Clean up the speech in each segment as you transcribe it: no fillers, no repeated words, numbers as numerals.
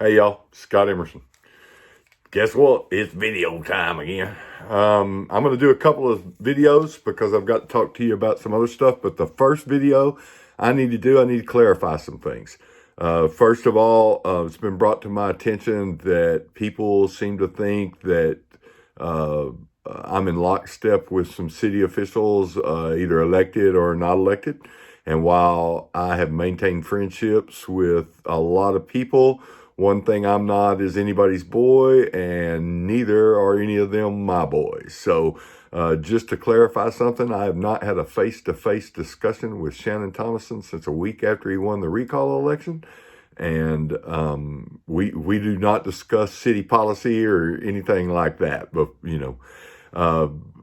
Hey y'all, Scott Emerson. Guess what? It's video time again. I'm going to do a couple of videos because I've got to talk to you about some other stuff. But the first video I need to clarify some things. First of all, it's been brought to my attention that people seem to think that I'm in lockstep with some city officials, either elected or not elected. And while I have maintained friendships with a lot of people, one thing I'm not is anybody's boy, and neither are any of them my boys. So just to clarify something, I have not had a face-to-face discussion with Shannon Thomason since a week after he won the recall election. And we do not discuss city policy or anything like that. But,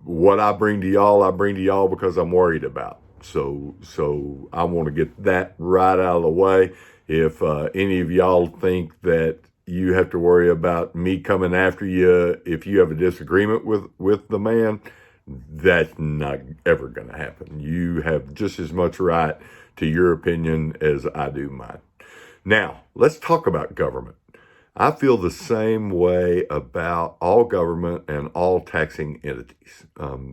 what I bring to y'all because I'm worried about. So I want to get that right out of the way. If any of y'all think that you have to worry about me coming after you if you have a disagreement with the man, that's not ever going to happen. You have just as much right to your opinion as I do mine. Now, let's talk about government. I feel the same way about all government and all taxing entities.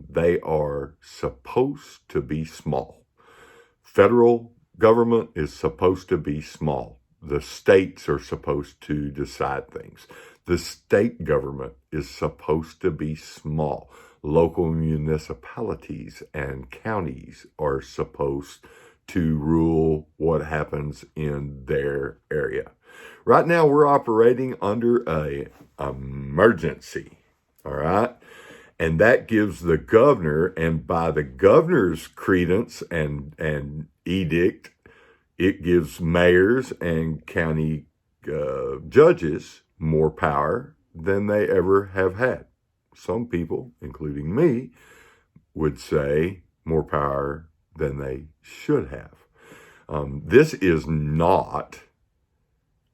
They are supposed to be small. Federal government is supposed to be small. The states are supposed to decide things. The state government is supposed to be small. Local municipalities and counties are supposed to rule what happens in their area. Right now, we're operating under an emergency, all right? And that gives the governor, and by the governor's credence and edict, it gives mayors and county judges more power than they ever have had. Some people, including me, would say more power than they should have. This is not,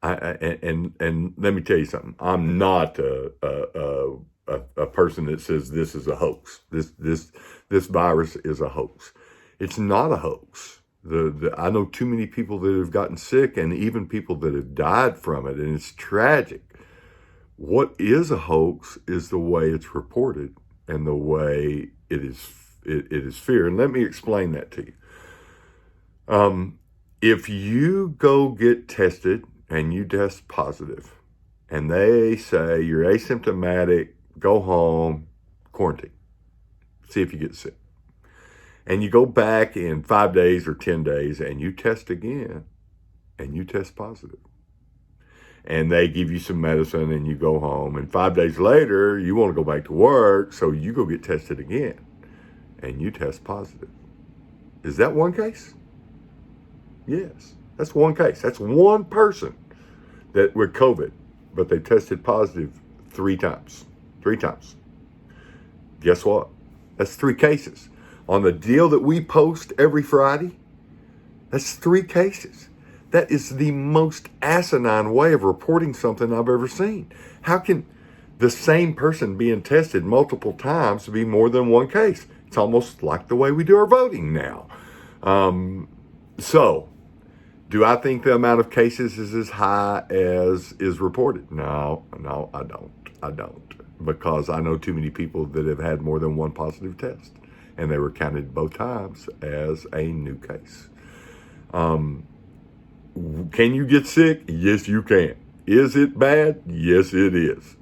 and let me tell you something. I'm not a person that says this is a hoax. This virus is a hoax. It's not a hoax. I know too many people that have gotten sick and even people that have died from it, and it's tragic. What is a hoax is the way it's reported and the way it is feared. And let me explain that to you. If you go get tested and you test positive and they say you're asymptomatic, go home, quarantine, see if you get sick. And you go back in 5 days or 10 days and you test again and you test positive. And they give you some medicine and you go home. And 5 days later, you want to go back to work, so you go get tested again and you test positive. Is that one case? Yes, that's one case. That's one person that with COVID, but they tested positive 3 times. 3 times. Guess what? That's 3 cases. On the deal that we post every Friday, that's 3 cases. That is the most asinine way of reporting something I've ever seen. How can the same person being tested multiple times be more than one case? It's almost like the way we do our voting now. So, do I think the amount of cases is as high as is reported? No, I don't. Because I know too many people that have had more than one positive test, and they were counted both times as a new case. Can you get sick? Yes, you can. Is it bad? Yes, it is.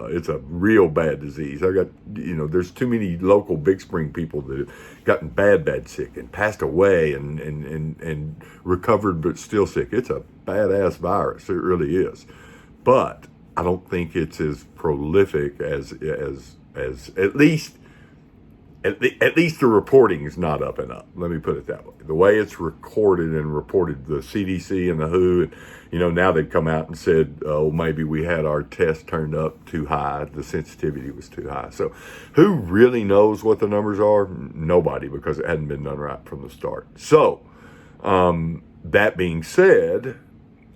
It's a real bad disease. There's too many local Big Spring people that have gotten bad sick and passed away and recovered but still sick. It's a badass virus. It really is. But I don't think it's as prolific as at least the reporting is not up and up. Let me put it that way. The way it's recorded and reported, the CDC and the WHO, and now they've come out and said, oh, maybe we had our test turned up too high. The sensitivity was too high. So who really knows what the numbers are? Nobody, because it hadn't been done right from the start. So that being said,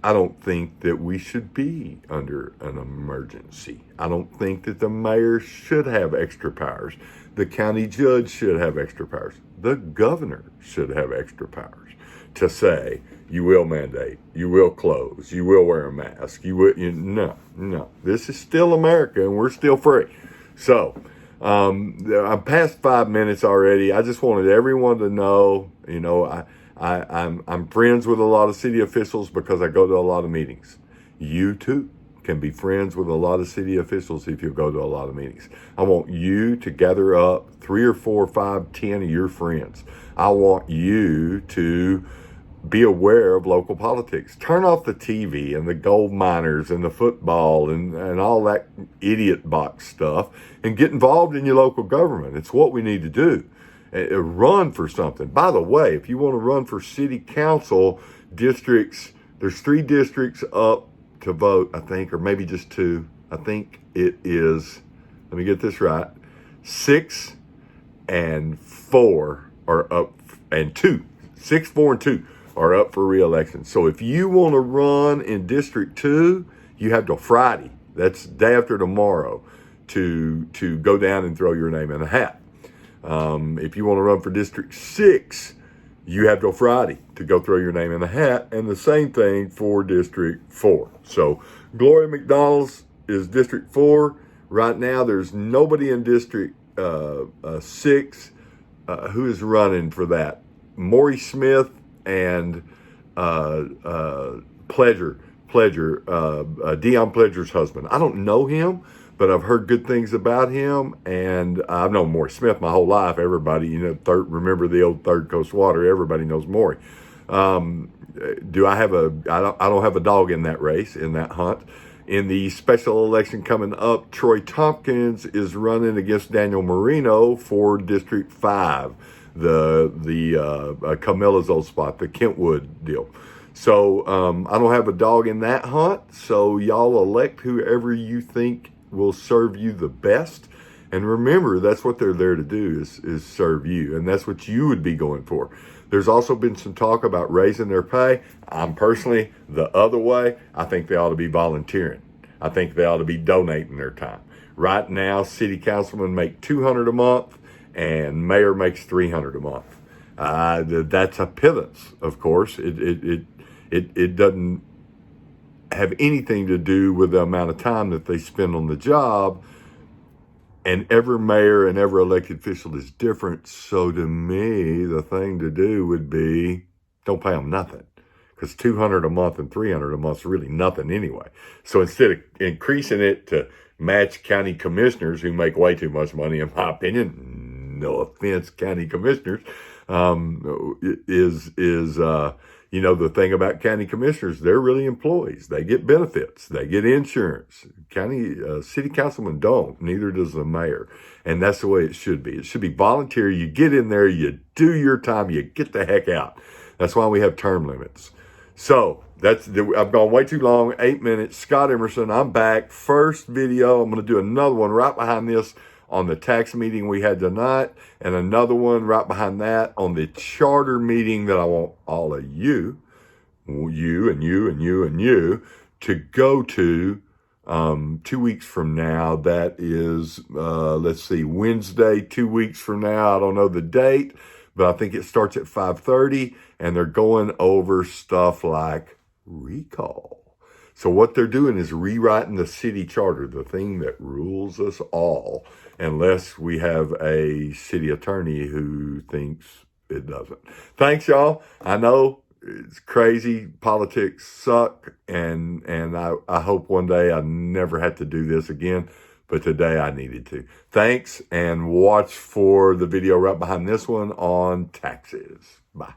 I don't think that we should be under an emergency. I don't think that the mayor should have extra powers. The county judge should have extra powers. The governor should have extra powers. to say, you will mandate, you will close, you will wear a mask, no. This is still America, and we're still free. So, I'm past 5 minutes already. I just wanted everyone to know, I'm friends with a lot of city officials because I go to a lot of meetings. You too can be friends with a lot of city officials if you go to a lot of meetings. I want you to gather up 3 or 4 or 5, 10 of your friends. I want you to be aware of local politics. Turn off the TV and the gold miners and the football and all that idiot box stuff and get involved in your local government. It's what we need to do. Run for something. By the way, if you want to run for city council districts, there's 3 districts up to vote, I think, or maybe just 2. I think it is, let me get this right, 6 and 4 are up, and 2, 6, 4, and 2 are up for re-election. So if you want to run in District 2, you have till Friday. That's day after tomorrow to go down and throw your name in a hat. If you want to run for District 6, you have till Friday to go throw your name in a hat, and the same thing for District 4. So Gloria McDonald's is District 4. Right now, there's nobody in District 6 who is running for that. Maury Smith and Pledger, Dion Pledger's husband. I don't know him, but I've heard good things about him, and I've known Maury Smith my whole life. Everybody, remember the old Third Coast Water? Everybody knows Maury. Do I have I don't have a dog in that race, in that hunt. In the special election coming up, Troy Tompkins is running against Daniel Marino for District 5, the Camilla's old spot, the Kentwood deal. So I don't have a dog in that hunt, so y'all elect whoever you think will serve you the best. And remember, that's what they're there to do, is serve you. And that's what you would be going for. There's also been some talk about raising their pay. I'm personally the other way. I think they ought to be volunteering. I think they ought to be donating their time. Right now, city councilmen make $200 a month and mayor makes $300 a month. That's a pittance, of course. It doesn't have anything to do with the amount of time that they spend on the job. And every mayor and every elected official is different. So to me, the thing to do would be, don't pay them nothing. Because $200 a month and $300 a month is really nothing anyway. So instead of increasing it to match county commissioners who make way too much money, in my opinion, no offense, county commissioners, the thing about county commissioners, they're really employees. They get benefits. They get insurance. City councilmen don't. Neither does the mayor. And that's the way it should be. It should be voluntary. You get in there, you do your time, you get the heck out. That's why we have term limits. So I've gone way too long, 8 minutes. Scott Emerson, I'm back. First video. I'm going to do another one right behind this on the tax meeting we had tonight, and another one right behind that on the charter meeting that I want all of you to go to 2 weeks from now. That is, Wednesday, 2 weeks from now. I don't know the date, but I think it starts at 5:30, and they're going over stuff like recall. So what they're doing is rewriting the city charter, the thing that rules us all, unless we have a city attorney who thinks it doesn't. Thanks, y'all. I know it's crazy. Politics suck, and I hope one day I never have to do this again, but today I needed to. Thanks, and watch for the video right behind this one on taxes. Bye.